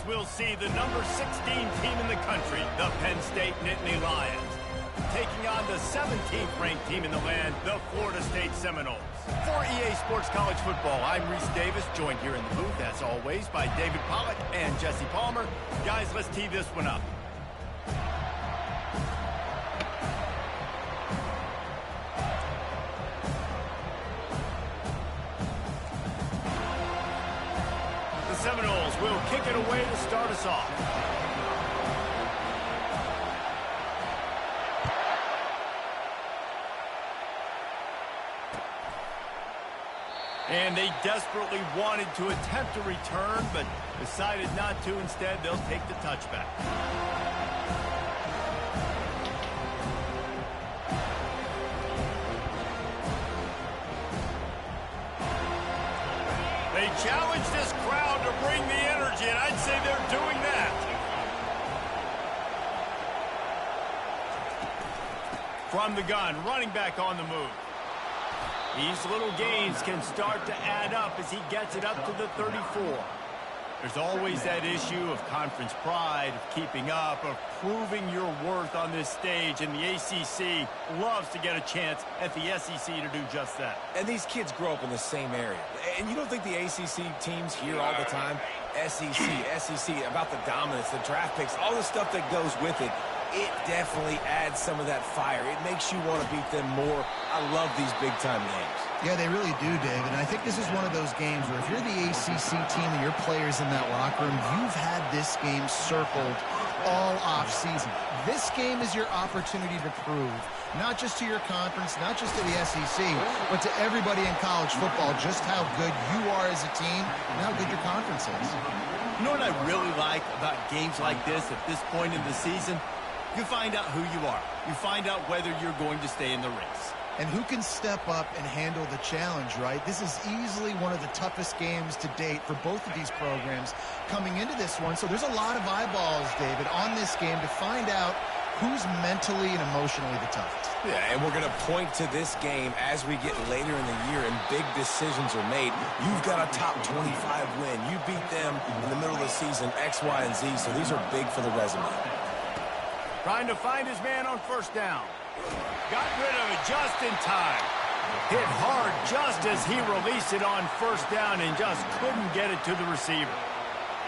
we'll see the number 16 team in the country, the Penn State Nittany Lions, taking on the 17th ranked team in the land, the Florida State Seminoles. For EA Sports College Football, I'm Reese Davis, joined here in the booth, as always, by David Pollack and Jesse Palmer. Guys, let's tee this one up. The Seminoles will kick it away to start us off. And they desperately wanted to attempt a return, but decided not to. Instead, they'll take the touchback. They challenge this crowd to bring the energy, and I'd say they're doing that. From the gun, running back on the move. These little gains can start to add up as he gets it up to the 34. There's always that issue of conference pride, of keeping up, of proving your worth on this stage, and the ACC loves to get a chance at the SEC to do just that. And these kids grow up in the same area. And you don't think the ACC teams hear all the time, SEC, about the dominance, the draft picks, all the stuff that goes with it. It definitely adds some of that fire. It makes you want to beat them more. I love these big-time games. Yeah, they really do, David. And I think this is one of those games where if you're the ACC team and your players in that locker room, you've had this game circled all off-season. This game is your opportunity to prove, not just to your conference, not just to the SEC, but to everybody in college football, just how good you are as a team and how good your conference is. You know what I really like about games like this at this point in the season? You find out who you are. You find out whether you're going to stay in the race. And who can step up and handle the challenge, right? This is easily one of the toughest games to date for both of these programs coming into this one. So there's a lot of eyeballs, David, on this game to find out who's mentally and emotionally the toughest. Yeah, and we're going to point to this game as we get later in the year and big decisions are made. You've got a top 25 win. You beat them in the middle of the season, X, Y, and Z. So these are big for the resume. Trying to find his man on first down. Got rid of it just in time. Hit hard just as he released it on first down and just couldn't get it to the receiver.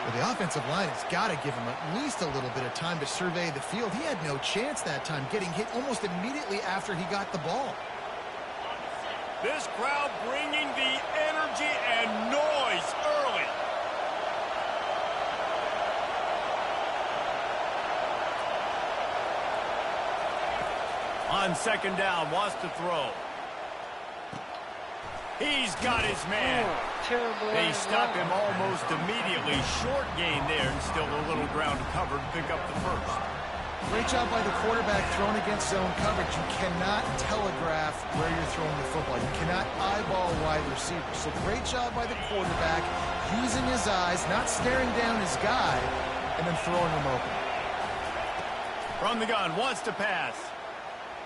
Well, the offensive line has got to give him at least a little bit of time to survey the field. He had no chance that time, getting hit almost immediately after he got the ball. This crowd bringing the energy and noise early. On second down, wants to throw. He's got his man. They stop him almost immediately. Short gain there and still a little ground to cover to pick up the first. Great job by the quarterback thrown against zone coverage. You cannot telegraph where you're throwing the football. You cannot eyeball wide receivers. So great job by the quarterback using his eyes, not staring down his guy, and then throwing him open. From the gun, wants to pass.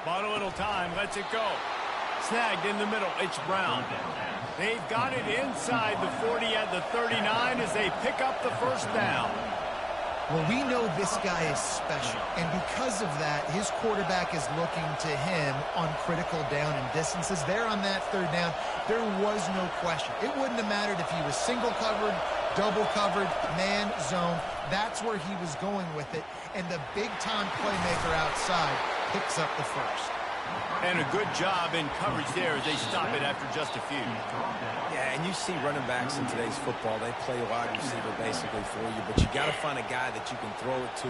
Bought a little time, lets it go. Snagged in the middle, it's Brown. They've got it inside the 40 at the 39 as they pick up the first down. Well, we know this guy is special, and because of that, his quarterback is looking to him on critical down and distances. There on that third down, there was no question. It wouldn't have mattered if he was single covered, double covered, man, zone. That's where he was going with it, and the big-time playmaker outside picks up the first. And a good job in coverage there as they stop it after just a few. Yeah, and you see running backs in today's football, they play wide receiver basically for you, but you got to find a guy that you can throw it to,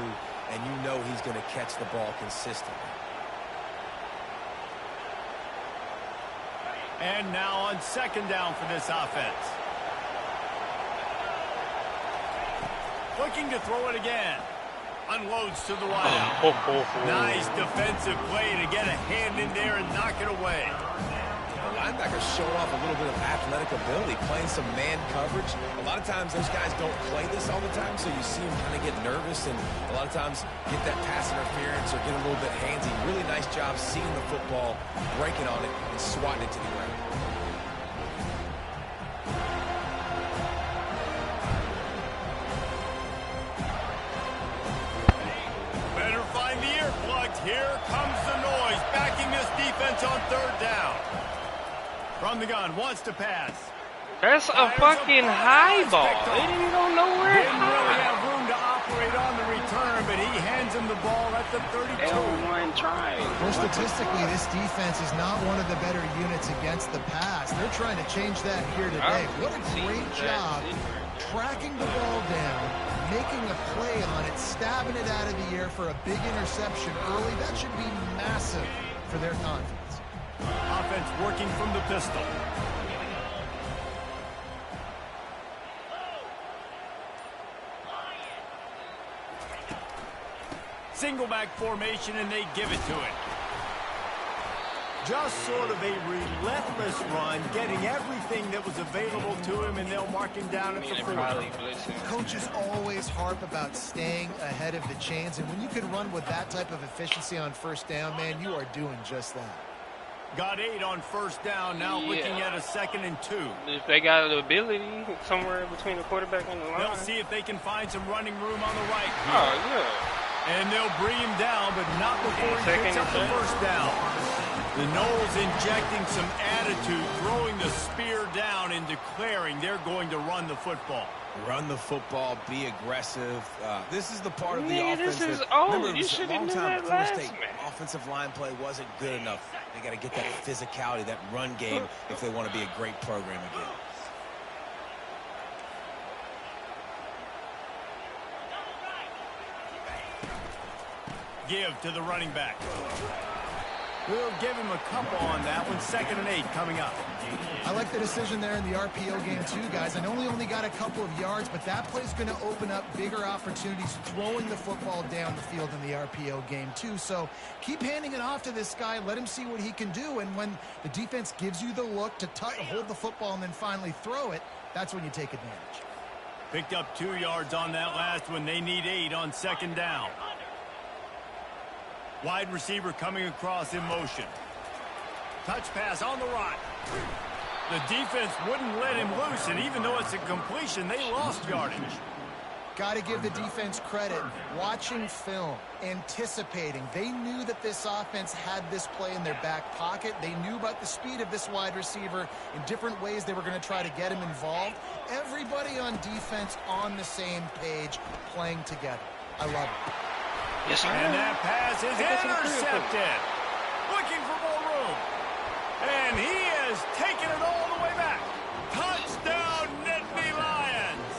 and you know he's going to catch the ball consistently. And now on second down for this offense. Looking to throw it again. Unloads to the wideout. Nice defensive play to get a hand in there and knock it away. The linebacker's showing off a little bit of athletic ability, playing some man coverage. A lot of times those guys don't play this all the time, so you see them kind of get nervous and a lot of times get that pass interference or get a little bit handsy. Really nice job seeing the football, breaking on it, and swatting it to the ground. From the gun, wants to pass. That's a fucking high ball. It didn't go nowhere. Didn't really have room to operate on the return, but he hands him the ball at the 32. L1 try. Well, statistically, this defense is not one of the better units against the pass. They're trying to change that here today. What a great job tracking the ball down, making a play on it, stabbing it out of the air for a big interception early. That should be massive for their confidence. Offense working from the pistol. Single back formation, and they give it to it. Just sort of a relentless run, getting everything that was available to him, and they'll mark him down at the 40. Coaches always harp about staying ahead of the chains, and when you can run with that type of efficiency on first down, man, you are doing just that. Got 8 on first down, now looking at a 2nd and 2. If they got the ability somewhere between the quarterback and the line. They'll see if they can find some running room on the right. Oh, yeah. And they'll bring him down, but not before he picks up the first down. The Noles injecting some attitude, throwing the spear down and declaring they're going to run the football. Run the football, be aggressive. This is the part of the offense. This is that, old. Remember, You should have long knew time that last State offensive line play wasn't good enough. They got to get that physicality, that run game, if they want to be a great program again. Give to the running back. We'll give him a couple on that one. 2nd and 8 coming up. I like the decision there in the RPO game too, guys. I know he only got a couple of yards, but that play's going to open up bigger opportunities throwing the football down the field in the RPO game too. So keep handing it off to this guy. Let him see what he can do. And when the defense gives you the look to hold the football and then finally throw it, that's when you take advantage. Picked up 2 yards on that last one. They need 8 on 2nd down. Wide receiver coming across in motion. Touch pass on the run. The defense wouldn't let him loose, and even though it's a completion, they lost yardage. Got to give the defense credit. Watching film, anticipating. They knew that this offense had this play in their back pocket. They knew about the speed of this wide receiver. In different ways, they were going to try to get him involved. Everybody on defense on the same page, playing together. I love it. Yes, sir. And that pass is intercepted. Looking for more room. And he has taken it all the way back. Touchdown, Nittany Lions.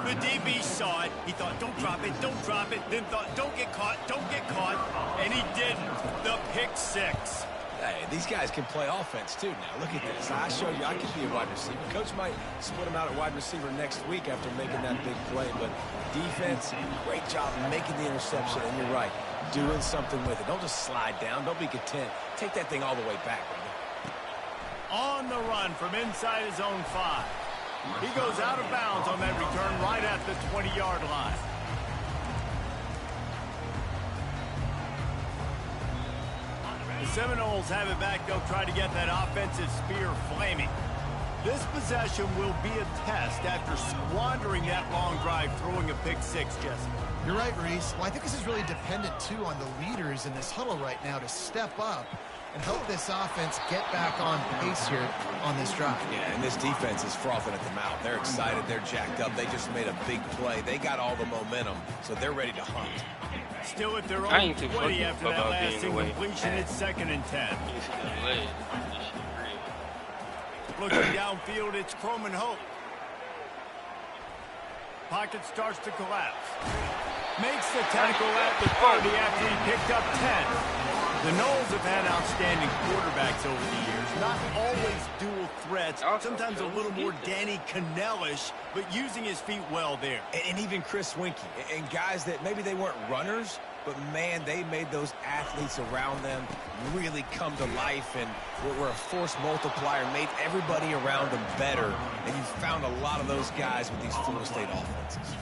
The DB saw it. He thought, don't drop it, don't drop it. Then thought, don't get caught, don't get caught. And he didn't. The pick 6. Hey, these guys can play offense, too, now. Look at this. I showed you I could be a wide receiver. Coach might split him out at wide receiver next week after making that big play. But defense, great job making the interception. And you're right, doing something with it. Don't just slide down. Don't be content. Take that thing all the way back, brother. On the run from inside his own 5. He goes out of bounds on that return right at the 20-yard line. The Seminoles have it back. They'll try to get that offensive spear flaming. This possession will be a test after squandering that long drive, throwing a pick 6, Jesse. You're right, Reese. Well, I think this is really dependent, too, on the leaders in this huddle right now to step up and help this offense get back on pace here on this drive. Yeah, and this defense is frothing at the mouth. They're excited. They're jacked up. They just made a big play. They got all the momentum, so they're ready to hunt. Still at their own 20 after that last incompletion. It's 2nd and 10. Looking downfield, it's Croman Hope. Pocket starts to collapse. Makes the tackle at the 30 after he picked up 10. The Noles have had outstanding quarterbacks over the years. Not always dual threats. Sometimes a little more Danny Cannell-ish, but using his feet well there. And even Chris Winkie. And guys that maybe they weren't runners, but, man, they made those athletes around them really come to life and were a force multiplier, made everybody around them better. And you found a lot of those guys with these Florida State offenses.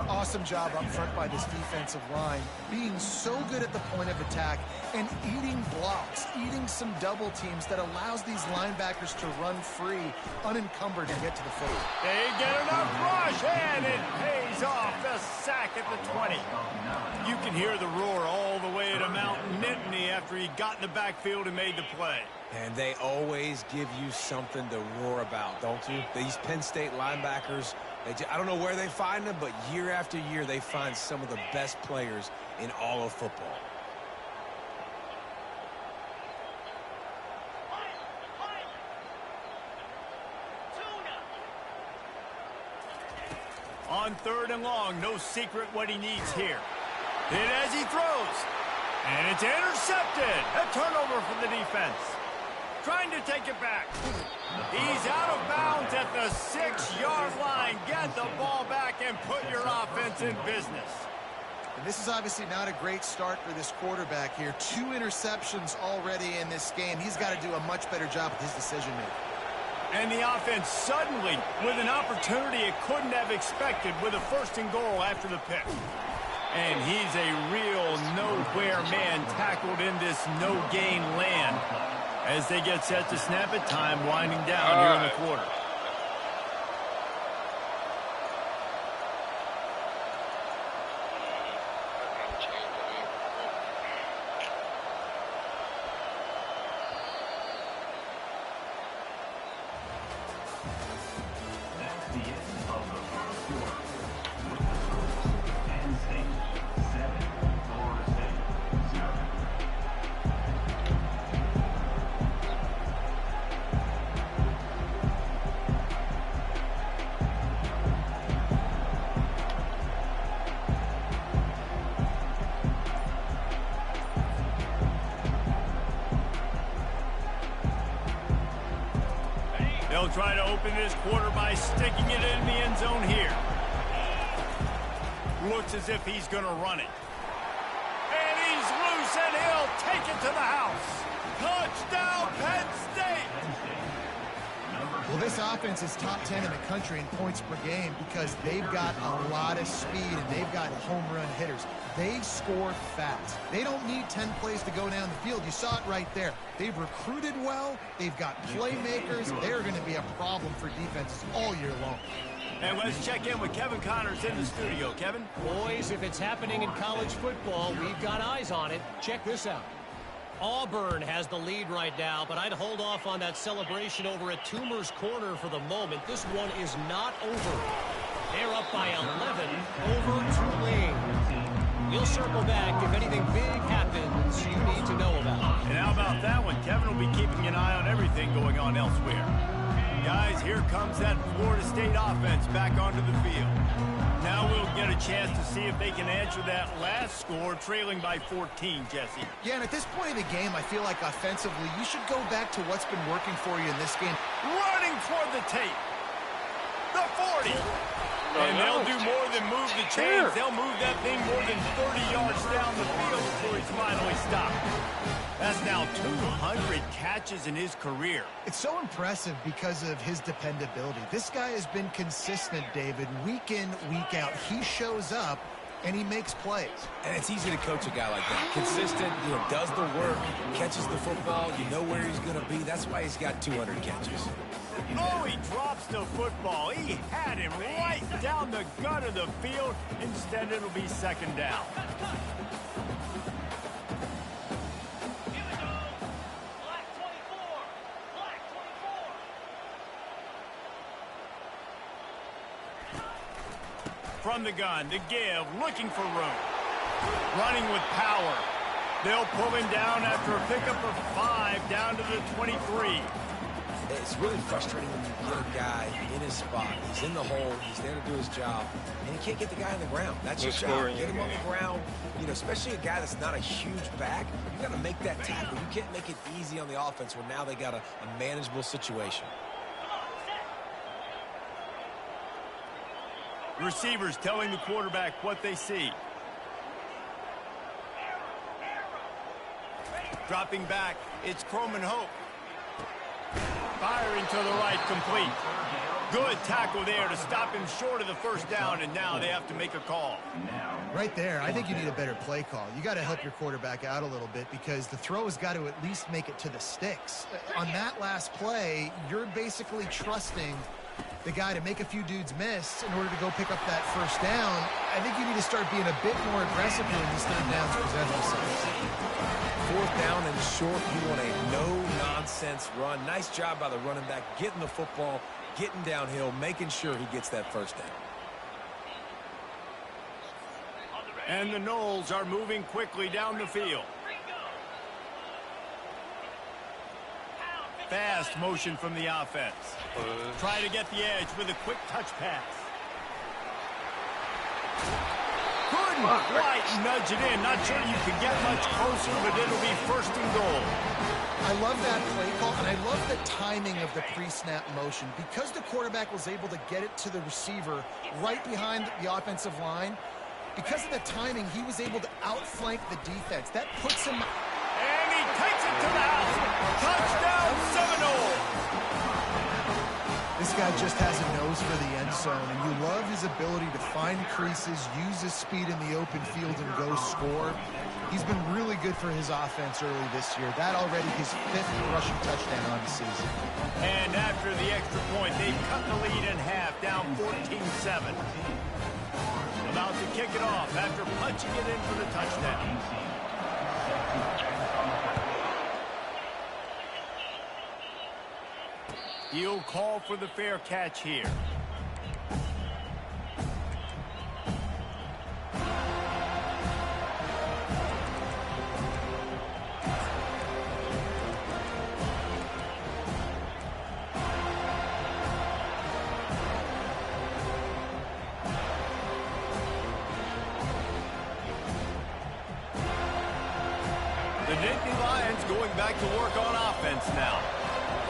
Awesome job up front by this defensive line, being so good at the point of attack and eating blocks, eating some double teams that allows these linebackers to run free, unencumbered, and get to the field. They get enough run. rush, and it pays off. The sack at the 20. You can hear the roar all the way to Mount Nittany after he got in the backfield and made the play. And they always give you something to roar about, don't you? These Penn State linebackers, I don't know where they find them, but year after year they find some of the best players in all of football. On 3rd and long, no secret what he needs here. Hit as he throws. And it's intercepted. A turnover for the defense. Trying to take it back. He's out of bounds at the 6-yard line. Get the ball back and put your offense in business. And this is obviously not a great start for this quarterback here. 2 interceptions already in this game. He's got to do a much better job with his decision-making. And the offense suddenly with an opportunity it couldn't have expected with a 1st and goal after the pick. And he's a real nowhere man tackled in this no-gain land as they get set to snap it. Time winding down here in the quarter. They'll try to open this quarter by sticking it in the end zone here. Looks as if he's going to run it. And he's loose, and he'll take it to the house. Touchdown, Penn State! Well, this offense is top 10 in the country in points per game because they've got a lot of speed and they've got home run hitters. They score fast. They don't need 10 plays to go down the field. You saw it right there. They've recruited well. They've got playmakers. They're going to be a problem for defenses all year long. And let's check in with Kevin Connors in the studio. Kevin? Boys, if it's happening in college football, we've got eyes on it. Check this out. Auburn has the lead right now, but I'd hold off on that celebration over at Toomer's Corner for the moment. This one is not over. They're up by 11 over Tulane. We'll circle back if anything big happens you need to know about. And how about that one? Kevin will be keeping an eye on everything going on elsewhere. Guys, here comes that Florida State offense back onto the field. Now we'll get a chance to see if they can answer that last score, trailing by 14, Jesse. Yeah, and at this point in the game, I feel like offensively, you should go back to what's been working for you in this game. Running toward the tape. The 40. And they'll do more than move the chains. They'll move that thing more than 30 yards down the field before he's finally stopped. That's now 200 catches in his career. It's so impressive because of his dependability. This guy has been consistent, David, week in, week out. He shows up, and he makes plays. And it's easy to coach a guy like that. Consistent, does the work, catches the football, you know where he's going to be. That's why he's got 200 catches. Oh, he drops the football. He had him right down the gut of the field. Instead, it'll be 2nd down. From the gun, the give, looking for room. Running with power. They'll pull him down after a pickup of 5 down to the 23. It's really frustrating when you get a guy in his spot. He's in the hole. He's there to do his job. And you can't get the guy on the ground. That's your job. Get him on the ground. Especially a guy that's not a huge back. You got to make that tackle. You can't make it easy on the offense when now they got a manageable situation. Receivers telling the quarterback what they see. Dropping back, it's Croman Hope. Firing to the right, complete. Good tackle there to stop him short of the 1st down, and now they have to make a call. Right there, I think you need a better play call. You got to help your quarterback out a little bit because the throw has got to at least make it to the sticks. On that last play, you're basically trusting the guy to make a few dudes miss in order to go pick up that first down. I think you need to start being a bit more aggressive here when these third downs present themselves. Fourth down and short, you want a no-nonsense run. Nice job by the running back, getting the football, getting downhill, making sure he gets that first down. And the Knowles are moving quickly down the field. Fast motion from the offense. Try to get the edge with a quick touch pass. Couldn't quite nudge it in. Not sure you can get much closer, but it'll be first and goal. I love that play call, and I love the timing of the pre-snap motion. Because the quarterback was able to get it to the receiver right behind the offensive line, because of the timing, he was able to outflank the defense. That puts him... And he takes it to the house. Touchdown, Seminole. This guy just has a nose for the end zone, and you love his ability to find creases, use his speed in the open field, and go score. He's been really good for his offense early this year. That already his 5th rushing touchdown on the season. And after the extra point, they've cut the lead in half, down 14-7. About to kick it off after punching it in for the touchdown. He'll call for the fair catch here. The Nittany Lions going back to work on offense now.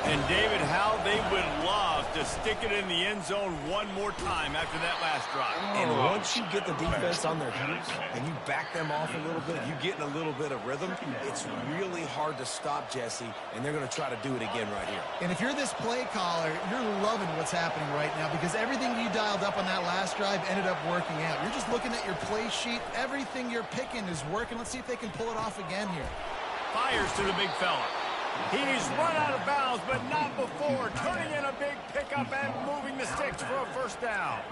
And David, how they would love to stick it in the end zone one more time after that last drive. And once you get the defense on their heels and you back them off a little bit, you get in a little bit of rhythm, it's really hard to stop, Jesse, and they're going to try to do it again right here. And if you're this play caller, you're loving what's happening right now because everything you dialed up on that last drive ended up working out. You're just looking at your play sheet. Everything you're picking is working. Let's see if they can pull it off again here. Fires to the big fella. He's run out of bounds, but not before turning in a big pickup and moving the sticks for a first down.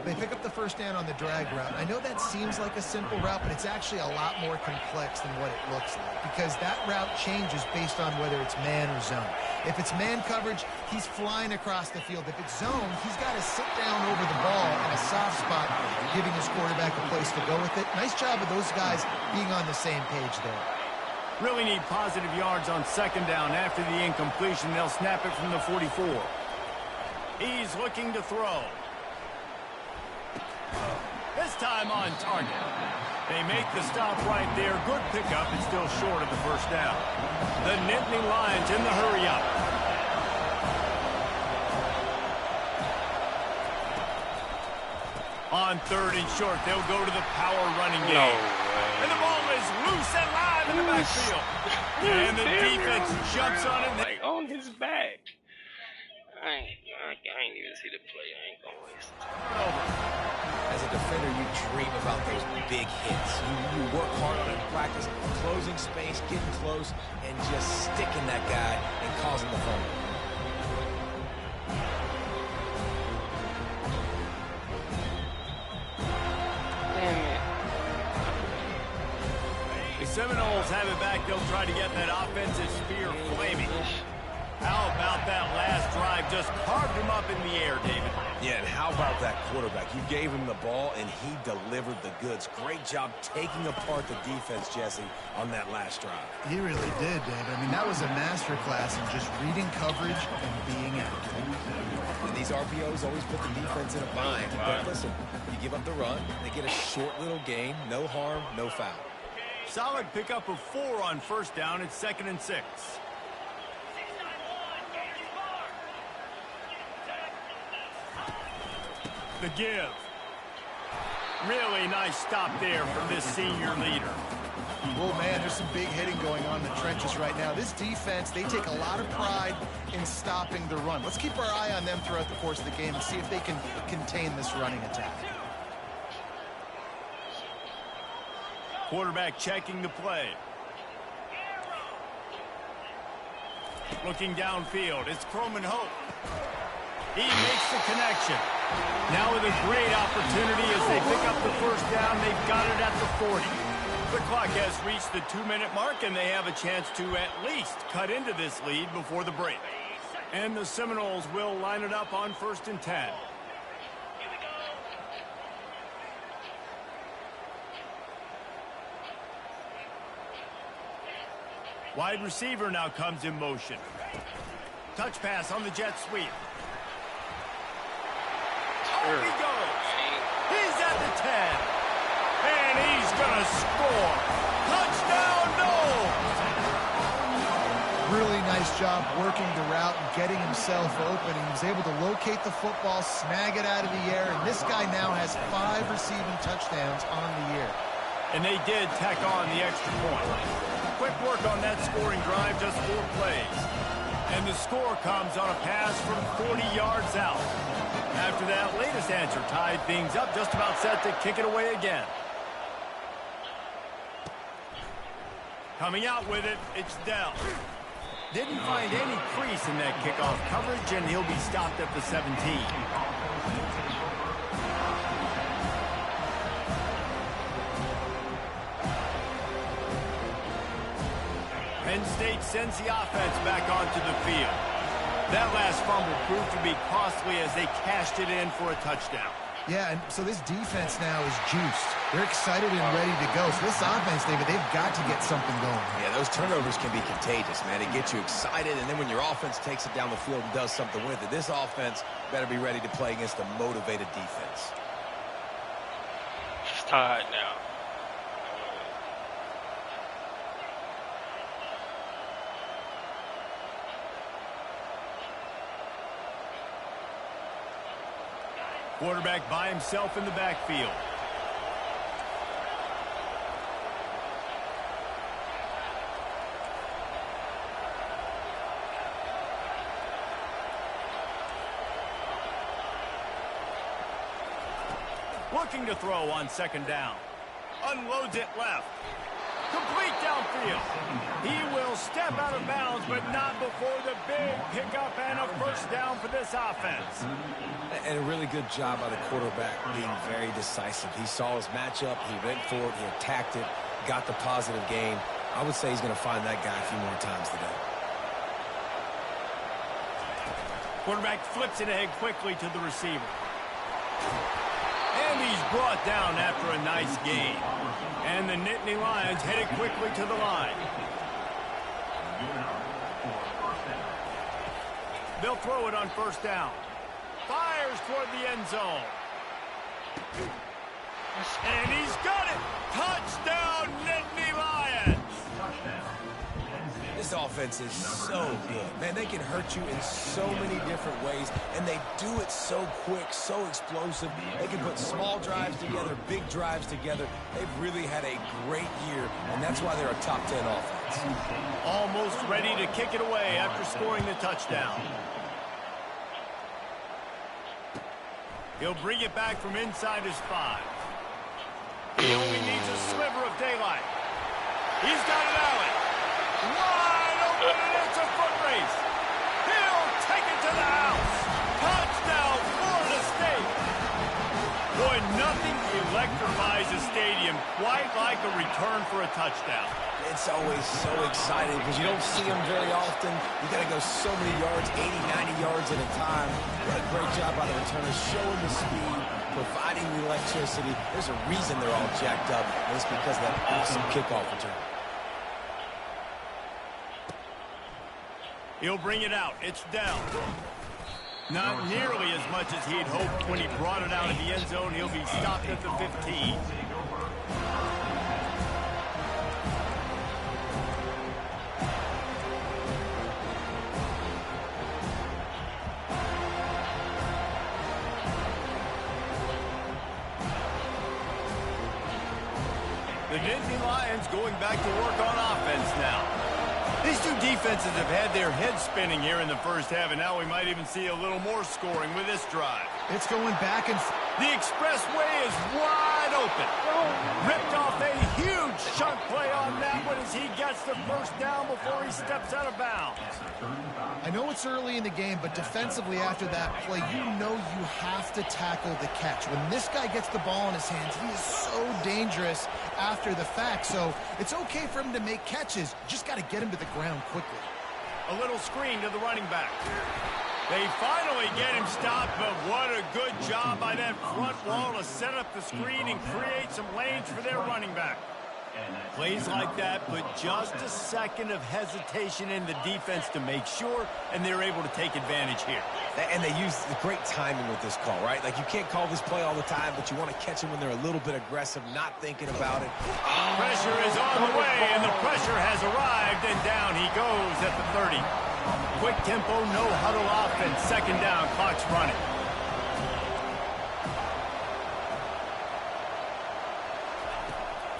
They pick up the first down on the drag route. I know that seems like a simple route, but it's actually a lot more complex than what it looks like because that route changes based on whether it's man or zone. If it's man coverage, he's flying across the field. If it's zone, he's got to sit down over the ball in a soft spot, giving his quarterback a place to go with it. Nice job of those guys being on the same page there. Really need positive yards on second down. After the incompletion, they'll snap it from the 44. He's looking to throw. This time on target. They make the stop right there. Good pickup. It's still short of the first down. The Nittany Lions in the hurry-up. On third and short, they'll go to the power running game. No way. And the ball is loose and live in the backfield. And the defense jumps on it. Like on his back. I ain't even see the play. I ain't gonna waste it. As a defender, you dream about those big hits. You work hard on it in practice, closing space, getting close, and just sticking that guy and causing the fumble. The Seminoles have it back. They'll try to get that offensive spear flaming. How about that last drive? Just carved him up in the air, David. Yeah, and how about that quarterback? You gave him the ball, and he delivered the goods. Great job taking apart the defense, Jesse, on that last drive. He really did, David. I mean, that was a masterclass in just reading coverage and being accurate. And these RPOs always put the defense in a bind. But listen, you give up the run, they get a short little gain, no harm, no foul. Solid pickup of 4 on first down. It's 2nd and 6. The give. Really nice stop there from this senior leader. Well, man, there's some big hitting going on in the trenches right now. This defense, they take a lot of pride in stopping the run. Let's keep our eye on them throughout the course of the game and see if they can contain this running attack. Quarterback checking the play. Looking downfield. It's Croman Hope. He makes the connection. Now with a great opportunity as they pick up the first down, they've got it at the 40. The clock has reached the 2-minute mark, and they have a chance to at least cut into this lead before the break. And the Seminoles will line it up on 1st and 10. Wide receiver now comes in motion. Touch pass on the jet sweep. Off he goes. He's at the 10. And he's going to score. Touchdown, Noles! Really nice job working the route and getting himself open. He was able to locate the football, snag it out of the air, and this guy now has 5 receiving touchdowns on the year. And they did tack on the extra point. Quick work on that scoring drive, just 4 plays. And the score comes on a pass from 40 yards out. After that latest answer tied things up, just about set to kick it away again. Coming out with it, it's Dell. Didn't find any crease in that kickoff coverage, and he'll be stopped at the 17. Penn State sends the offense back onto the field. That last fumble proved to be costly as they cashed it in for a touchdown. Yeah, and so this defense now is juiced. They're excited and ready to go. So this offense, David, they've got to get something going. Yeah, those turnovers can be contagious, man. It gets you excited, and then when your offense takes it down the field and does something with it, this offense better be ready to play against a motivated defense. It's tied now. Quarterback by himself in the backfield. Looking to throw on 2nd down. Unloads it left. Complete downfield. He will step out of bounds, but not before the big pickup and a 1st down for this offense. And a really good job by the quarterback being very decisive. He saw his matchup, he went for it, he attacked it, got the positive gain. I would say he's going to find that guy a few more times today. Quarterback flips it ahead quickly to the receiver. And he's brought down after a nice gain. And the Nittany Lions headed quickly to the line. They'll throw it on 1st down. Fires toward the end zone. And he's got it! Touchdown, Nittany Lions! This offense is so good. Man, they can hurt you in so many different ways, and they do it so quick, so explosive. They can put small drives together, big drives together. They've really had a great year, and that's why they're a top 10 offense. Almost ready to kick it away after scoring the touchdown. He'll bring it back from inside his 5. He only needs a sliver of daylight. He's got an alley. Wide open, and it's a foot race. He'll take it to the house. Touchdown, Florida State. Boy, nothing electrifies a stadium quite like a return for a touchdown. It's always so exciting because you don't see them very often. You got to go so many yards, 80, 90 yards at a time. What a great job by the returners, showing the speed, providing the electricity. There's a reason they're all jacked up, and it's because of that awesome kickoff return. He'll bring it out. It's Dell. Not nearly as much as he'd hoped when he brought it out of the end zone. He'll be stopped at the 15. The Nittany Lions going back to work on offense now. These two defenses have had their heads spinning here in the first half, and now we might even see a little more scoring with this drive. It's going back and forth. The expressway is wide open. Ripped off a huge chunk play on that one as he gets the first down before he steps out of bounds. I know it's early in the game, but defensively after that play, you know you have to tackle the catch. When this guy gets the ball in his hands, he is so dangerous after the fact. So it's okay for him to make catches. You just got to get him to the ground quickly. A little screen to the running back. They finally get him stopped, but what a good job by that front wall to set up the screen and create some lanes for their running back. Plays like that put just a second of hesitation in the defense to make sure, and they're able to take advantage here. And they use the great timing with this call, right? Like, you can't call this play all the time, but you want to catch them when they're a little bit aggressive, not thinking about it. Pressure is on the way, and the pressure has arrived, and down he goes at the 30. Quick tempo, no huddle offense. Second down, clock's running.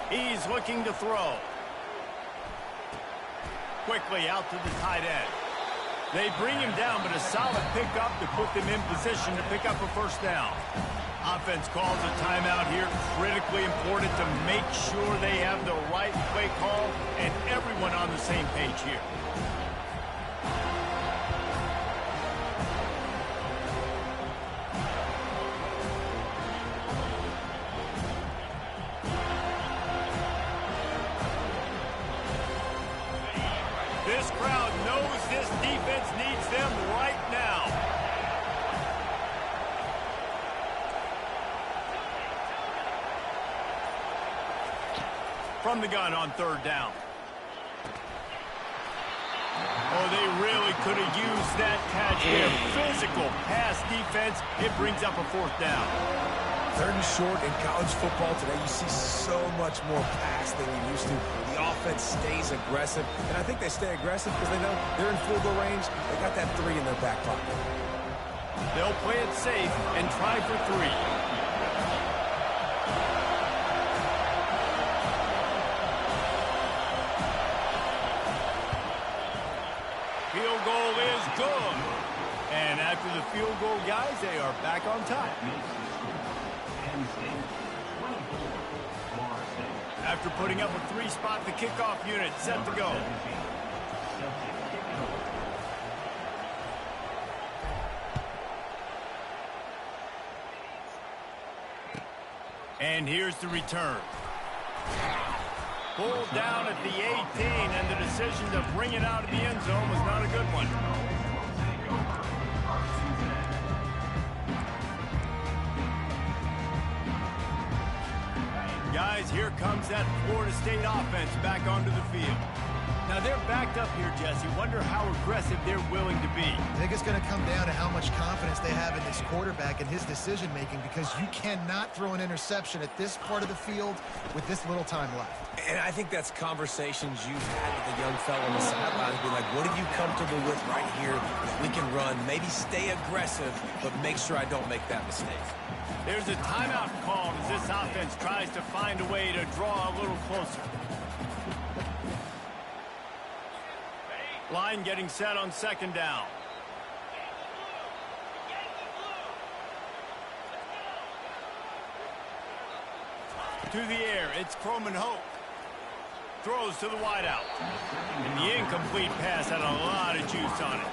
He's looking to throw. Quickly out to the tight end. They bring him down, but a solid pickup to put them in position to pick up a first down. Offense calls a timeout here. Critically important to make sure they have the right play call and everyone on the same page here. This crowd knows this defense needs them right now. From the gun on third down. Oh, they really could have used that catch there. Physical pass defense. It brings up a fourth down. Third and short in college football today, you see so much more pass than you used to. The offense stays aggressive, and I think they stay aggressive because they know they're in field goal range. They got that 3 in their back pocket. They'll play it safe and try for 3. Field goal is good. And after the field goal, guys, they are back on top. After putting up a 3-spot, the kickoff unit set to go. And here's the return. Pulled down at the 18, and the decision to bring it out of the end zone was not a good one. Guys, here comes that Florida State offense back onto the field. Now, they're backed up here, Jesse. Wonder how aggressive they're willing to be. I think it's going to come down to how much confidence they have in this quarterback and his decision-making, because you cannot throw an interception at this part of the field with this little time left. And I think that's conversations you've had with the young fellow on the sideline. Be like, what are you comfortable with right here that we can run? Maybe stay aggressive, but make sure I don't make that mistake. There's a timeout called as this offense tries to find a way to draw a little closer. Line getting set on second down. To the air, it's Croman Hope. Throws to the wideout. And the incomplete pass had a lot of juice on it.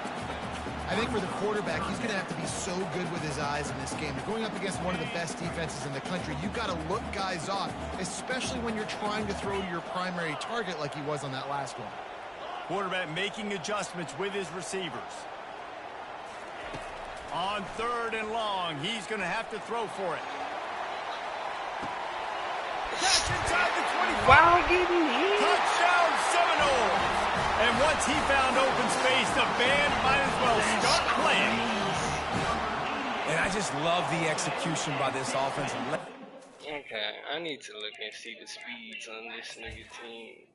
I think for the quarterback, he's going to have to be so good with his eyes in this game. You're going up against one of the best defenses in the country. You've got to look guys off, especially when you're trying to throw to your primary target like he was on that last one. Quarterback making adjustments with his receivers. On third and long, he's going to have to throw for it. Catch inside the 25. Wow, getting hit. Touchdown Seminoles. And once he found open space, the band might as well start playing. And I just love the execution by this offense. Okay, I need to look and see the speeds on this nigga team.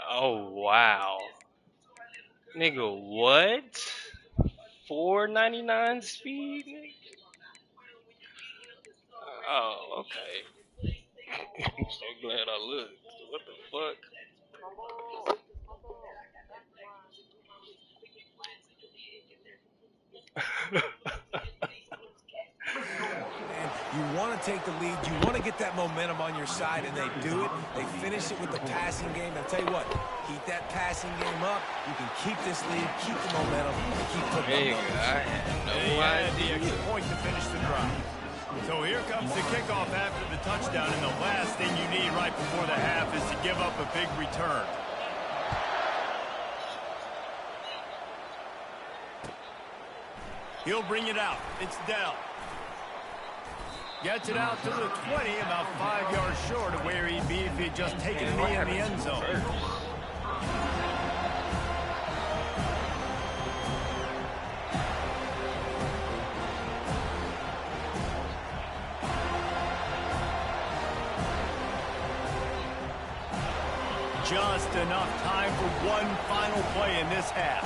Oh, wow. Nigga, what? 499 speed? Oh, okay. I'm so glad I looked. What the fuck? take the lead, you want to get that momentum on your side, and they do it. They finish it with the passing game. I'll tell you what, keep that passing game up. You can keep this lead, keep the momentum, and keep putting up numbers. I had no the idea. extra point to finish the drive. So here comes the kickoff after the touchdown, and the last thing you need right before the half is to give up a big return. He'll bring it out. It's Dell. Gets it out to the 20, about 5 yards short of where he'd be if he'd just taken a knee in the end zone. Just enough time for one final play in this half.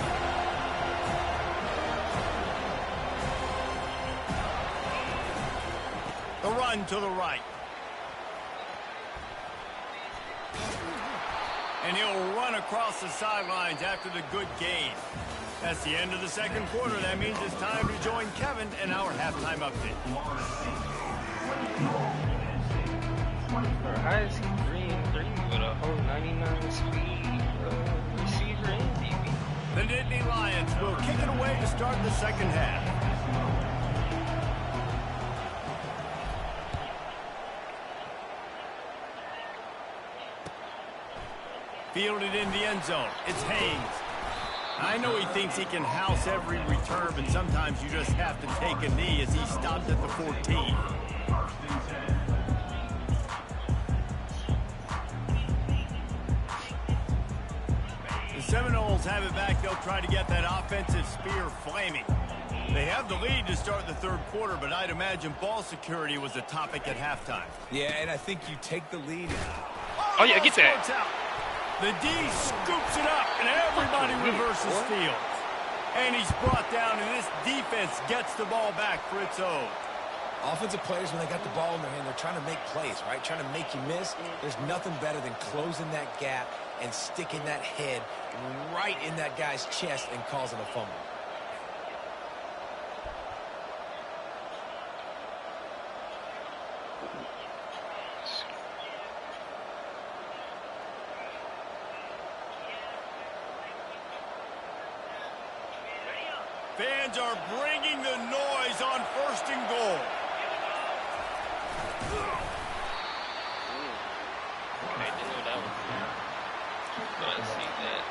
The run to the right. And he'll run across the sidelines after the good gain. That's the end of the second quarter. That means it's time to join Kevin in our halftime update. How is he 3-3 with a whole 99 speed receiver and DB? The Nittany Lions will kick it away to start the second half. Fielded in the end zone. It's Haynes. I know he thinks he can house every return, but sometimes you just have to take a knee as he stopped at the 14. The Seminoles have it back. They'll try to get that offensive spear flaming. They have the lead to start the third quarter, but I'd imagine ball security was a topic at halftime. Yeah, and I think you take the lead. Oh, yeah, get that. Out. The D scoops it up, and everybody reverses field. And he's brought down, and this defense gets the ball back for its own. Offensive players, when they got the ball in their hand, they're trying to make plays, right? Trying to make you miss. There's nothing better than closing that gap and sticking that head right in that guy's chest and causing a fumble. Fans are bringing the noise on 1st and goal. I didn't know that was there. But I see that.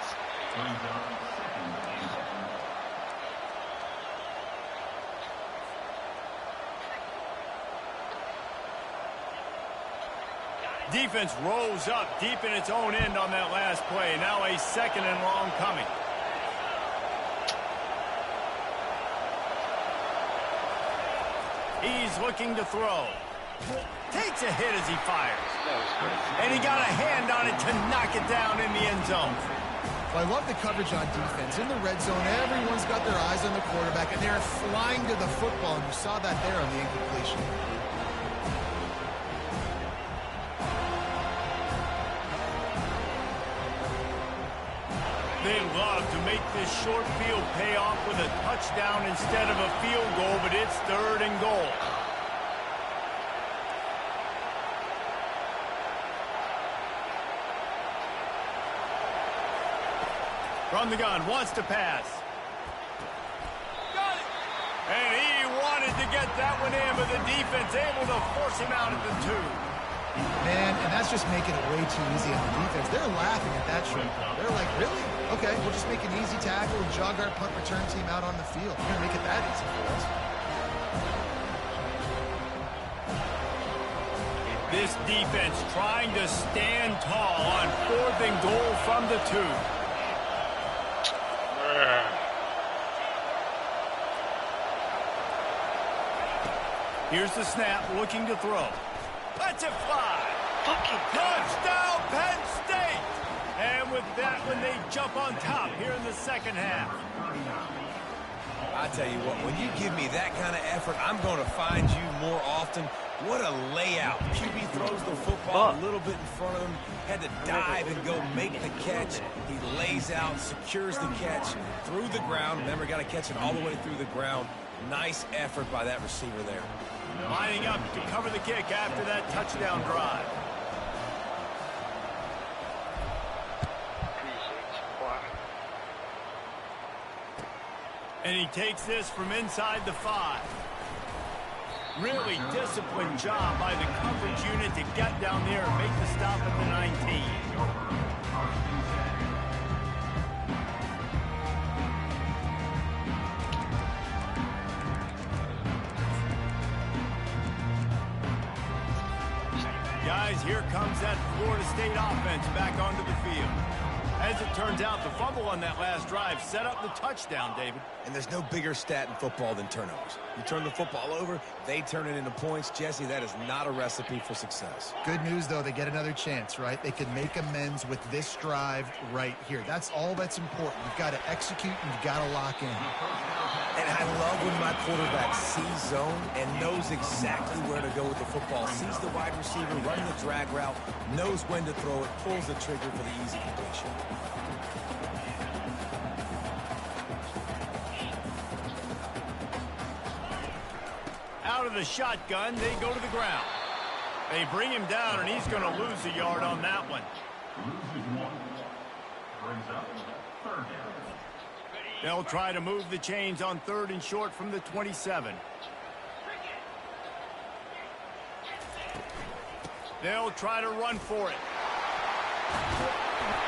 Defense rose up deep in its own end on that last play. Now a 2nd and long coming. He's looking to throw. Takes a hit as he fires. And he got a hand on it to knock it down in the end zone. Well, I love the coverage on defense. In the red zone, everyone's got their eyes on the quarterback, and they're flying to the football, and you saw that there on the incompletion. They love to make this short field pay off with a touchdown instead of a field goal, but it's 3rd and goal. From the gun, wants to pass. Got it! And he wanted to get that one in, but the defense able to force him out at the 2. Man, and that's just making it way too easy on the defense. They're laughing at that short throw. They're like, really? Okay, we'll just make an easy tackle and jog our punt return team out on the field. We're going to make it that easy for us. This defense trying to stand tall on 4th and goal from the 2. Here's the snap, looking to throw. Lets it fly. Touchdown, Penn State! And with that one, they jump on top here in the second half. I tell you what, when you give me that kind of effort, I'm going to find you more often What a layout. QB throws the football a little bit in front of him. Had to dive and go make the catch. He lays out, secures the catch through the ground. Remember, got to catch it all the way through the ground. Nice effort by that receiver there. Lining up to cover the kick after that touchdown drive. And he takes this from inside the 5. Really disciplined job by the coverage unit to get down there and make the stop at the 19. Guys, here comes that Florida State offense back onto the field. As it turns out, the fumble on that last drive set up the touchdown, David. And there's no bigger stat in football than turnovers. You turn the football over, they turn it into points. Jesse, that is not a recipe for success. Good news, though, they get another chance, right? They can make amends with this drive right here. That's all that's important. You've got to execute and you've got to lock in. And I love when my quarterback sees zone and knows exactly where to go with the football. Sees the wide receiver running the drag route, knows when to throw it, pulls the trigger for the easy completion. Out of the shotgun, they go to the ground. They bring him down, and he's going to lose a yard on that one. They'll try to move the chains on 3rd and short from the 27. They'll try to run for it.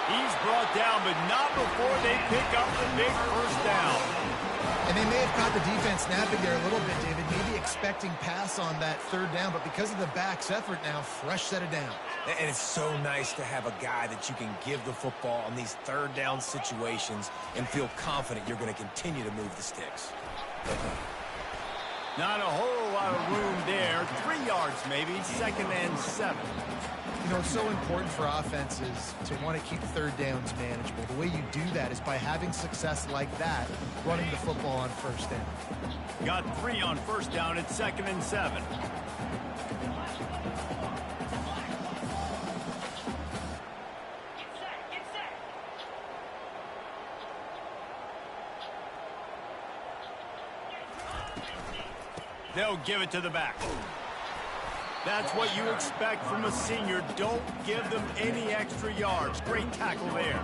He's brought down, but not before they pick up the big first down. And they may have caught the defense snapping there a little bit, David, maybe expecting pass on that 3rd down, but because of the back's effort now, fresh set of downs. And it's so nice to have a guy that you can give the football on these 3rd down situations and feel confident you're going to continue to move the sticks. Not a whole lot of room there. 3 yards maybe, 2nd and 7. You know, it's so important for offenses to want to keep 3rd downs manageable. The way you do that is by having success like that, running the football on 1st down. Got 3 on 1st down at 2nd and 7. They'll give it to the back. That's what you expect from a senior. Don't give them any extra yards. Great tackle there.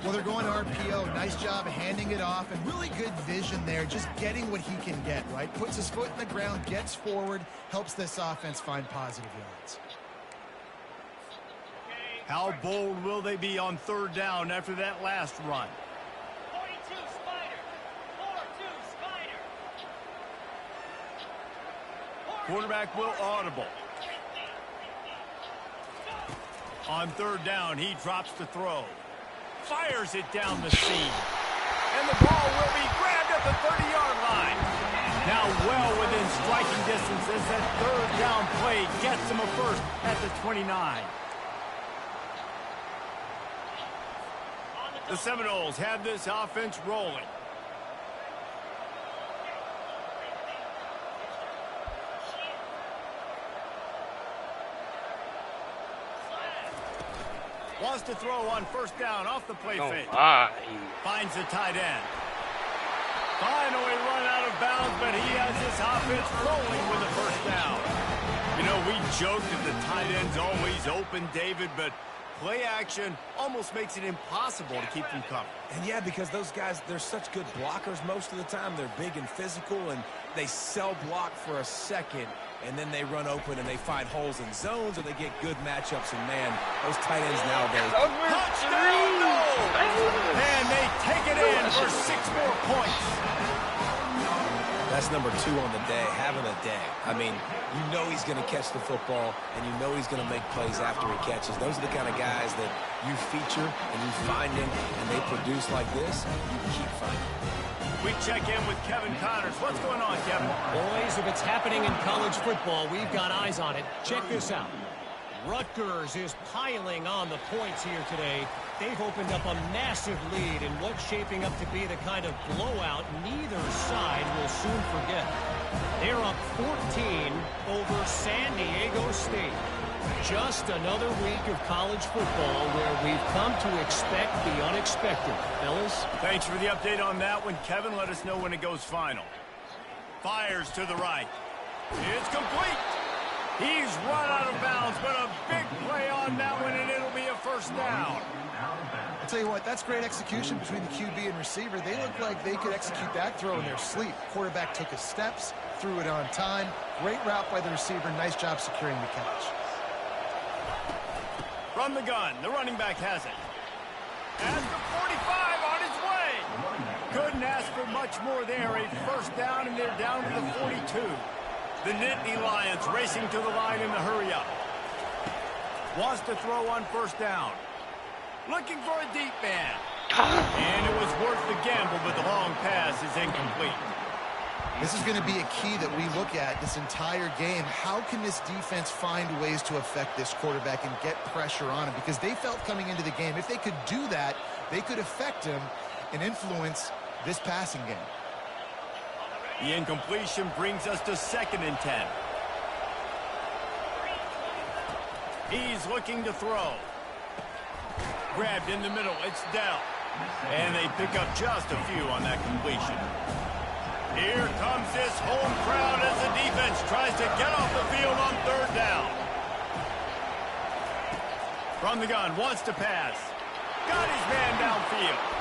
Well, they're going to RPO. Nice job handing it off, and really good vision there, just getting what he can get, right? Puts his foot in the ground, gets forward, helps this offense find positive yards. How bold will they be on 3rd down after that last run? 42 Spider. 4-2 Spider. Quarterback will audible. On 3rd down, he drops the throw. Fires it down the seam. And the ball will be grabbed at the 30-yard line. Now well within striking distance as that 3rd down play gets him a first at the 29. The Seminoles have this offense rolling. Wants to throw on 1st down off the play fake. Finds the tight end. Finally run out of bounds, but he has this offense rolling with the 1st down. You know, we joke that the tight end's always open, David, but play action almost makes it impossible to keep them covered. And yeah, because those guys, they're such good blockers most of the time. They're big and physical, and they sell block for a second, and then they run open and they find holes in zones, or they get good matchups. And man, those tight ends nowadays. Touchdown, no! And they take it in for 6 more points. That's number 2 on the day, having a day. I mean, you know he's going to catch the football, and you know he's going to make plays after he catches. Those are the kind of guys that you feature and you find him, and they produce like this, you keep finding. We check in with Kevin Connors. What's going on, Kevin? Boys, if it's happening in college football, we've got eyes on it. Check this out. Rutgers is piling on the points here today. They've opened up a massive lead in what's shaping up to be the kind of blowout neither side will soon forget. They're up 14 over San Diego State. Just another week of college football where we've come to expect the unexpected. Fellas? Thanks for the update on that one, Kevin. Let us know when it goes final. Fires to the right. It's complete. He's run out of bounds, but a big play on that one, and it'll be a first down. I'll tell you what, that's great execution between the QB and receiver. They look like they could execute that throw in their sleep. Quarterback took his steps, threw it on time. Great route by the receiver. Nice job securing the catch. From the gun, the running back has it. At the 45 on his way. Couldn't ask for much more there. A first down, and they're down to the 42. The Nittany Lions racing to the line in the hurry-up. Wants to throw on first down. Looking for a deep man. And it was worth the gamble, but the long pass is incomplete. This is going to be a key that we look at this entire game. How can this defense find ways to affect this quarterback and get pressure on him? Because they felt coming into the game, if they could do that, they could affect him and influence this passing game. The incompletion brings us to 2nd and 10. He's looking to throw. Grabbed in the middle. It's Dell. And they pick up just a few on that completion. Here comes this home crowd as the defense tries to get off the field on 3rd down. From the gun, wants to pass. Got his man downfield.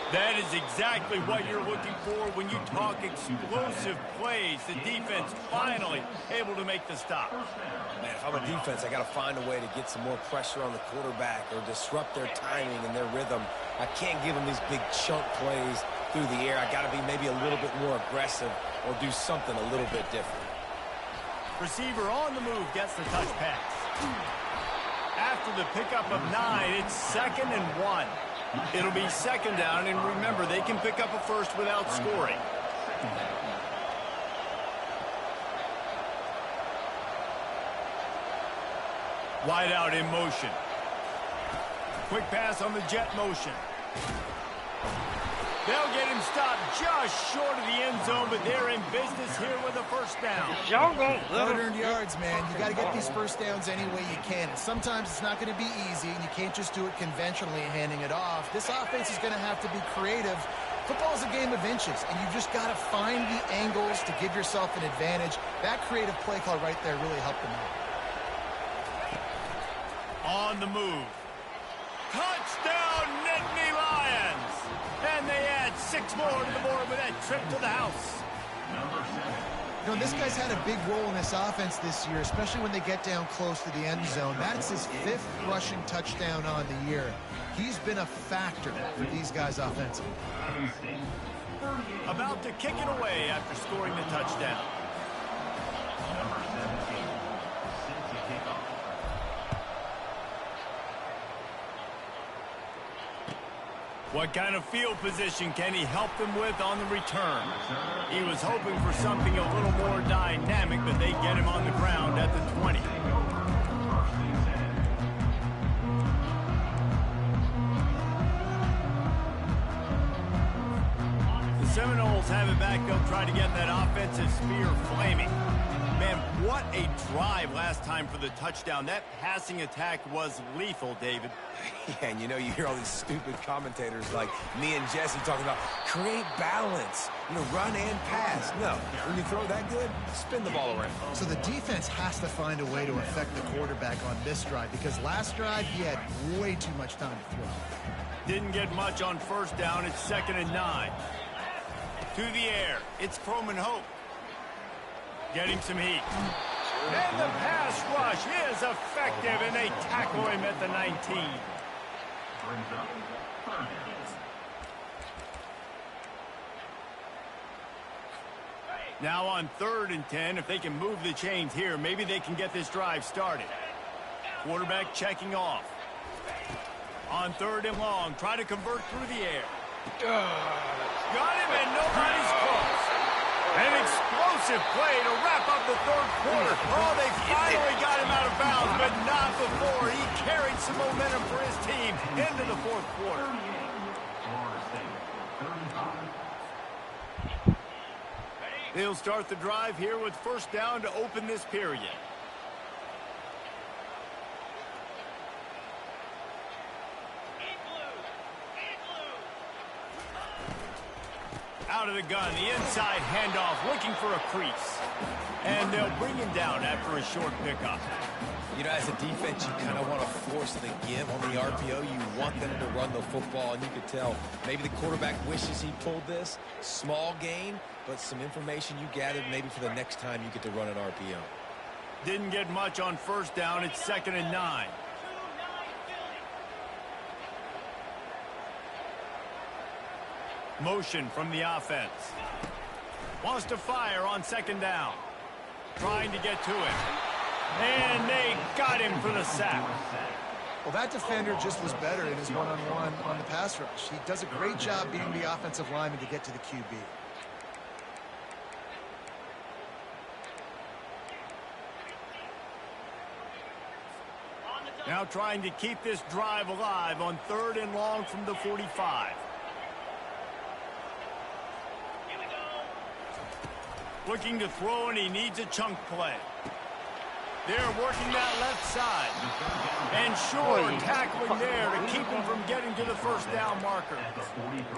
That is exactly what you're looking for when you talk explosive plays. The defense finally able to make the stop. Man, if I'm a defense, I got to find a way to get some more pressure on the quarterback or disrupt their timing and their rhythm. I can't give them these big chunk plays through the air. I got to be maybe a little bit more aggressive or do something a little bit different. Receiver on the move gets the touch pass. After the pickup of 9, it's 2nd and 1. It'll be 2nd down, and remember, they can pick up a first without scoring. Wide out in motion. Quick pass on the jet motion. They'll get him stopped just short of the end zone, but they're in business here with a first down. Y'all gonna let Hard-earned yards, man. You got to get these first downs any way you can. And sometimes it's not going to be easy, and you can't just do it conventionally handing it off. This offense is going to have to be creative. Football is a game of inches, and you've just got to find the angles to give yourself an advantage. That creative play call right there really helped them out. On the move. Touchdown, Nittany Lions! And they add 6 more to the board with that trip to the house. You know, this guy's had a big role in this offense this year, especially when they get down close to the end zone. That's his 5th rushing touchdown on the year. He's been a factor for these guys offensively. About to kick it away after scoring the touchdown. What kind of field position can he help them with on the return? He was hoping for something a little more dynamic, but they get him on the ground at the 20. The Seminoles have it back. They'll try to get that offensive spear flaming. Man, what a drive last time for the touchdown. That passing attack was lethal, David. Yeah, and you know, you hear all these stupid commentators like me and Jesse talking about create balance, you know, run and pass. No, when you throw that good, spin the ball around. So the defense has to find a way to affect the quarterback on this drive, because last drive he had way too much time to throw. Didn't get much on first down. It's 2nd and 9. To the air. It's Croman Hope. Getting some heat. And the pass rush is effective, and they tackle him at the 19. Now on 3rd and 10, if they can move the chains here, maybe they can get this drive started. Quarterback checking off. On 3rd and long, try to convert through the air. Got him, and nobody's close. An explosive explosive play to wrap up the third quarter. Oh, they finally got him out of bounds, but not before he carried some momentum for his team into the fourth quarter. They'll start the drive here with first down to open this period. Out of the gun, the inside handoff, looking for a crease. And they'll bring him down after a short pickup. You know, as a defense, you kind of want to force the give on the RPO. You want them to run the football, and you could tell maybe the quarterback wishes he pulled this. Small gain, but some information you gathered maybe for the next time you get to run an RPO. Didn't get much on first down. It's 2nd and 9. Motion from the offense. Wants to fire on 2nd down. Trying to get to him. And they got him for the sack. Well, that defender just was better in his one-on-one on the pass rush. He does a great job being the offensive lineman to get to the QB. Now trying to keep this drive alive on 3rd and long from the 45. Looking to throw, and he needs a chunk play. They're working that left side. And sure, tackling there to keep him from getting to the first down marker.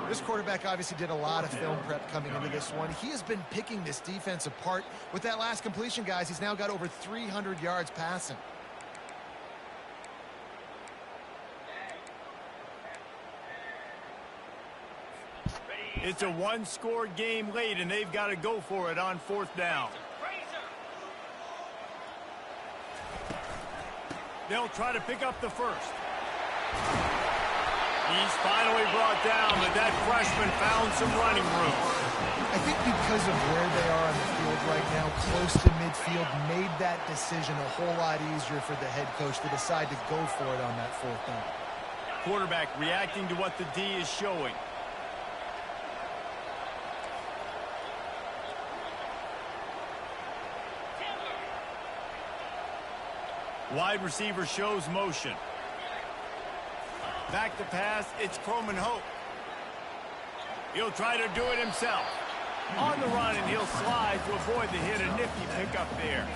This quarterback obviously did a lot of film prep coming into this one. He has been picking this defense apart. With that last completion, guys, he's now got over 300 yards passing. It's a one-score game late, and they've got to go for it on 4th down. They'll try to pick up the first. He's finally brought down, but that freshman found some running room. I think because of where they are on the field right now, close to midfield, made that decision a whole lot easier for the head coach to decide to go for it on that 4th down. Quarterback reacting to what the D is showing. Wide receiver shows motion. Back to pass, it's Croman Hope. He'll try to do it himself. On the run, and he'll slide to avoid the hit. A nifty pickup there.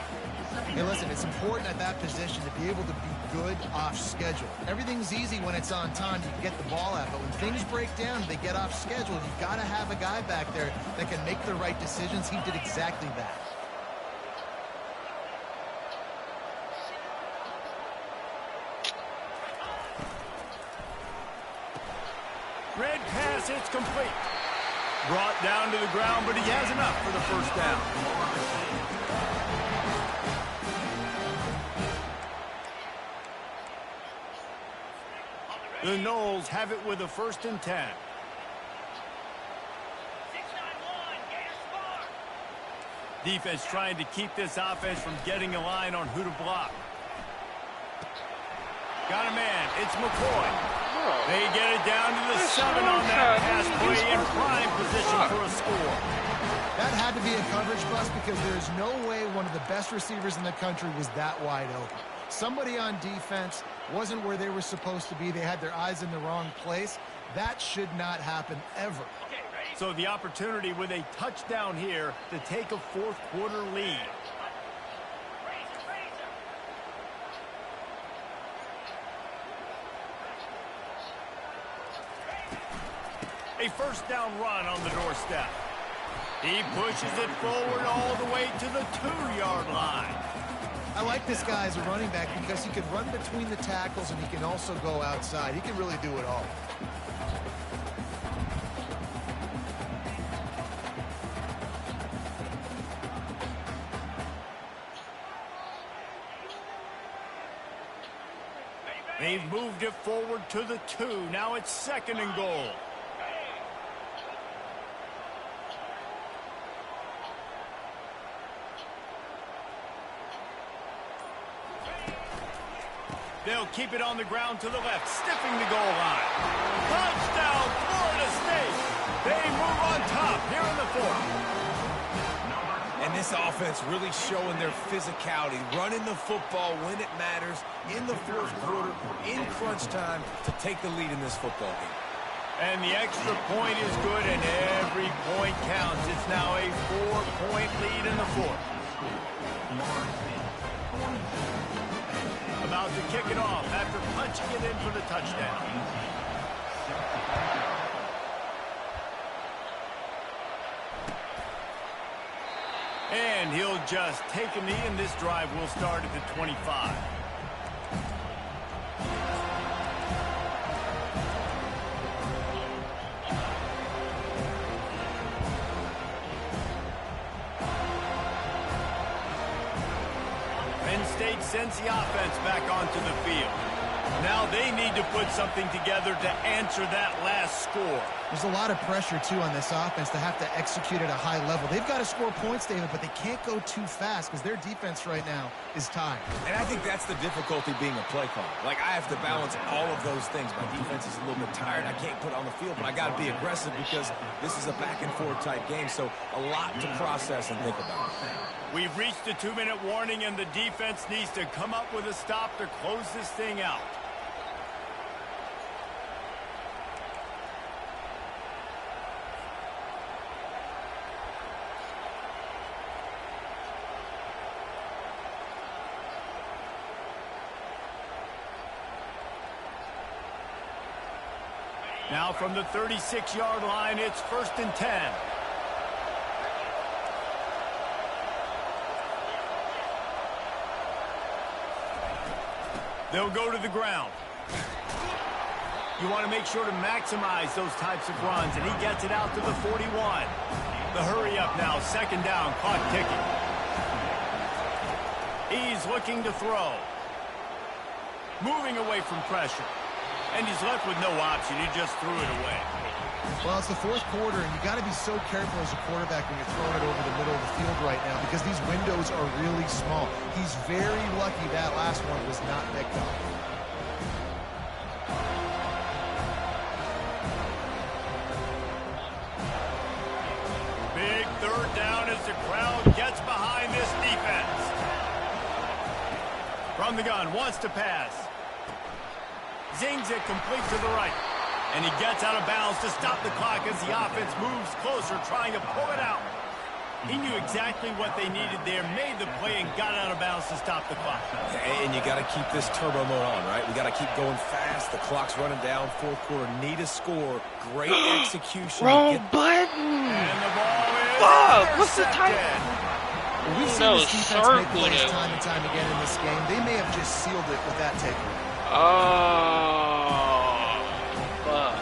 Hey, listen, it's important at that position to be able to be good off schedule. Everything's easy when it's on time. You can get the ball out, but when things break down, they get off schedule. You've got to have a guy back there that can make the right decisions. He did exactly that. Red pass, it's complete. Brought down to the ground, but he has enough for the first down. The Noles have it with a 1st and 10. Defense trying to keep this offense from getting a line on who to block. Got a man. It's McCoy. They get it down to the 7 on that pass play in prime position for a score. That had to be a coverage bust because there's no way one of the best receivers in the country was that wide open. Somebody on defense wasn't where they were supposed to be. They had their eyes in the wrong place. That should not happen ever. So the opportunity with a touchdown here to take a 4th quarter lead. A first down run on the doorstep. He pushes it forward all the way to the 2-yard line. I like this guy as a running back because he can run between the tackles and he can also go outside. He can really do it all. They've moved it forward to the 2. Now it's 2nd and goal. They'll keep it on the ground to the left, stiffing the goal line. Touchdown, Florida State. They move on top here in the 4th. And And this offense really showing their physicality, running the football when it matters, in the fourth quarter, in crunch time, to take the lead in this football game. And the extra point is good, and every point counts. It's now a 4-point lead in the fourth. About to kick it off after punching it in for the touchdown. And he'll just take a knee, and this drive will start at the 25. Penn State sends the offense back onto the field. Now they need to put something together to answer that last score. There's a lot of pressure, too, on this offense to have to execute at a high level. They've got to score points, David, but they can't go too fast because their defense right now is tired. And I think that's the difficulty being a play caller. Like, I have to balance all of those things. My defense is a little bit tired. I can't put on the field, but I got to be aggressive because this is a back-and-forth type game, so a lot to process and think about. We've reached a 2-minute warning, and the defense needs to come up with a stop to close this thing out. Now from the 36-yard line, it's 1st and 10. They'll go to the ground. You want to make sure to maximize those types of runs, and he gets it out to the 41. The hurry up now, 2nd down, clock ticking. He's looking to throw. Moving away from pressure. And he's left with no option. He just threw it away. Well, it's the fourth quarter, and you got to be so careful as a quarterback when you're throwing it over the middle of the field right now because these windows are really small. He's very lucky that last one was not picked up. Big 3rd down as the crowd gets behind this defense. From the gun, wants to pass. Zings it complete to the right. And he gets out of bounds to stop the clock as the offense moves closer, trying to pull it out. He knew exactly what they needed there, made the play, and got out of bounds to stop the clock. And you got to keep this turbo mode on, right? We got to keep going fast. The clock's running down. Fourth quarter, need a score. Great execution. Wrong button. And the ball is What's the time? Well, we've seen this defense make plays time and time again in this game. They may have just sealed it with that takeaway. Oh, fuck.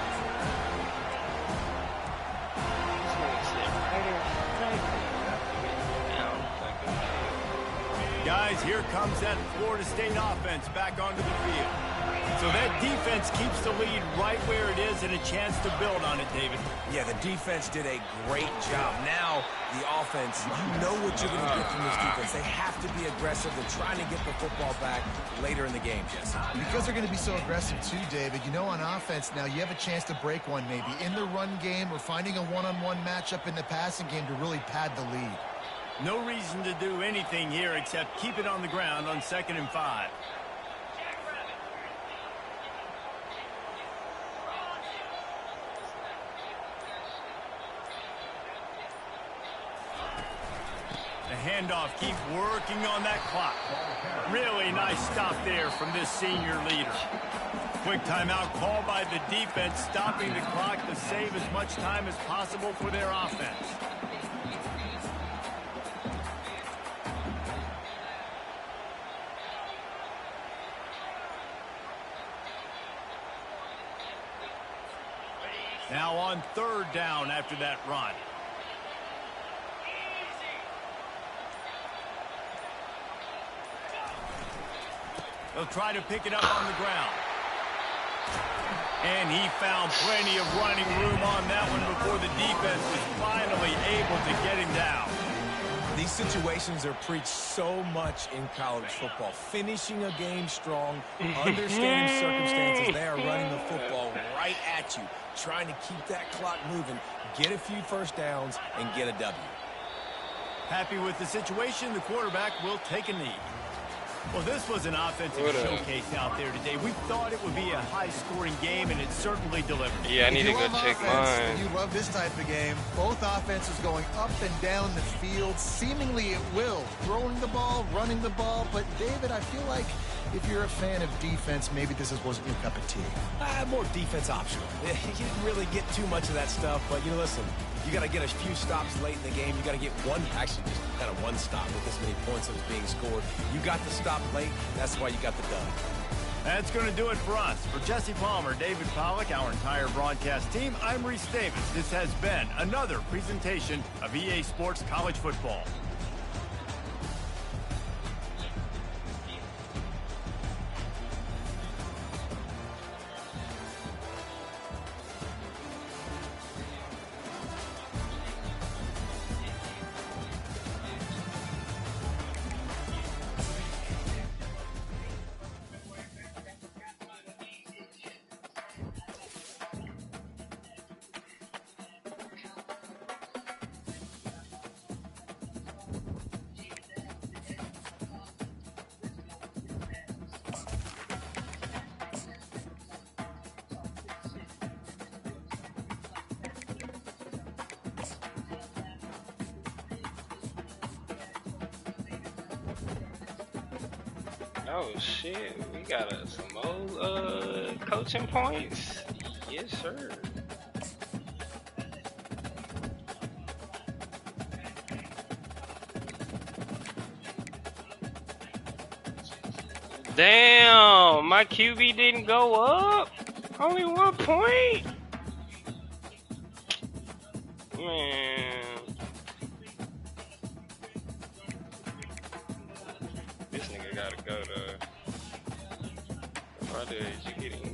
Guys, here comes that Florida State offense back onto the field. So that defense keeps the lead right where it is and a chance to build on it, David. Yeah, the defense did a great job. Now, the offense, you know what you're going to get from this defense. They have to be aggressive. They're trying to get the football back later in the game, Jesse. Because they're going to be so aggressive too, David, you know on offense now you have a chance to break one maybe in the run game or finding a one-on-one matchup in the passing game to really pad the lead. No reason to do anything here except keep it on the ground on 2nd and 5. The handoff keeps working on that clock. Really nice stop there from this senior leader. Quick timeout called by the defense, stopping the clock to save as much time as possible for their offense. Now on 3rd down after that run. They'll try to pick it up on the ground. And he found plenty of running room on that one before the defense was finally able to get him down. These situations are preached so much in college football. Finishing a game strong, understanding circumstances. They are running the football right at you, trying to keep that clock moving, get a few first downs, and get a W. Happy with the situation, the quarterback will take a knee. Well, this was an offensive showcase out there today. We thought it would be a high-scoring game, and it certainly delivered. Yeah, I need to go check mine. You love this type of game. Both offenses going up and down the field, seemingly at will. Throwing the ball, running the ball. But, David, I feel like if you're a fan of defense, maybe this wasn't your cup of tea. More defense optional. You didn't really get too much of that stuff, but, listen, you got to get a few stops late in the game. You got to get just kind of one stop with this many points that was being scored. You got the stop late. That's why you got the dub. That's going to do it for us. For Jesse Palmer, David Pollack, our entire broadcast team, I'm Reese Davis. This has been another presentation of EA Sports College Football. Oh shit, we got some more coaching points. Yes, sir. Damn, my QB didn't go up. Only 1 point. Man. This nigga gotta go to. What is you getting?